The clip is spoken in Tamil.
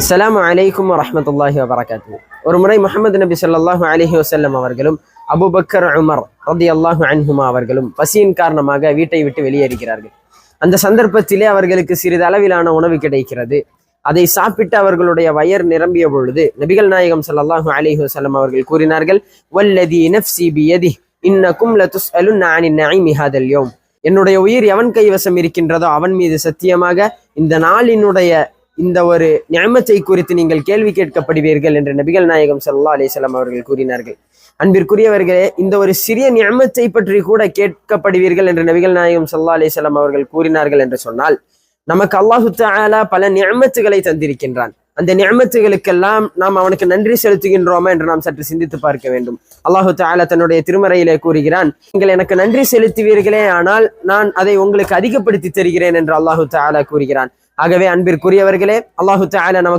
அஸ்ஸலாமு அலைக்கும் வரஹ்மத்துல்லாஹி வபரகாத்துஹு. ஒரு முறை முஹம்மது நபி ஸல்லல்லாஹு அலைஹி வஸல்லம் அவர்களும் அபூபக்கர் உமர் ரலியல்லாஹு அன்ஹுமா அவர்களும் பசியின் காரணமாக வீட்டை விட்டு வெளியேறுகிறார்கள். அந்த சந்தர்ப்பத்திலே அவர்களுக்கு சிறிது அளவிலான உணவு கிடைக்கிறது. அதை சாப்பிட்டு அவர்களுடைய வயர் நிரம்பிய பொழுது நபிகள் நாயகம் ஸல்லல்லாஹு அலைஹி வஸல்லம் அவர்கள் கூறினார்கள், வல்லதி நஃப்ஸி பியதிஹ் இன்னகும் லதுஸ்அலுன அனின் நஈமி ஹாதல் யௌம். என்னுடைய உயிர் எவன் கைவசம் இருக்கின்றதோ அவன் மீது சத்தியமாக இந்த நாளினுடைய இந்த ஒரு நிஅமத்தை குறித்து நீங்கள் கேள்வி கேட்கப்படுவீர்கள் என்று நபிகள் நாயகம் ஸல்லல்லாஹு அலைஹி வஸல்லம் அவர்கள் கூறினார்கள். அன்பிற்குரியவர்களே, இந்த ஒரு சிறிய நிஅமத்தை பற்றி கூட கேட்கப்படுவீர்கள் என்று நபிகள் நாயகம் ஸல்லல்லாஹு அலைஹி வஸல்லம் அவர்கள் கூறினார்கள் என்று சொன்னால், நமக்கு அல்லாஹு தஆலா பல நிஅமத்துகளை தந்திருக்கின்றான். அந்த நிஅமத்துகளுக்கெல்லாம் நாம் அவனுக்கு நன்றி செலுத்துகின்றோமா என்று நாம் சற்று சிந்தித்து பார்க்க வேண்டும். அல்லாஹு தஆலா தன்னுடைய திருமறையிலே கூறுகிறான், நீங்கள் எனக்கு நன்றி செலுத்துவீர்களே ஆனால் நான் அதை உங்களுக்கு அதிகப்படுத்தி தருகிறேன் என்று அல்லாஹு தஆலா கூறுகிறான். ஆகவே அன்பிற்குரியவர்களே, அல்லாஹு தஆலா நமக்கு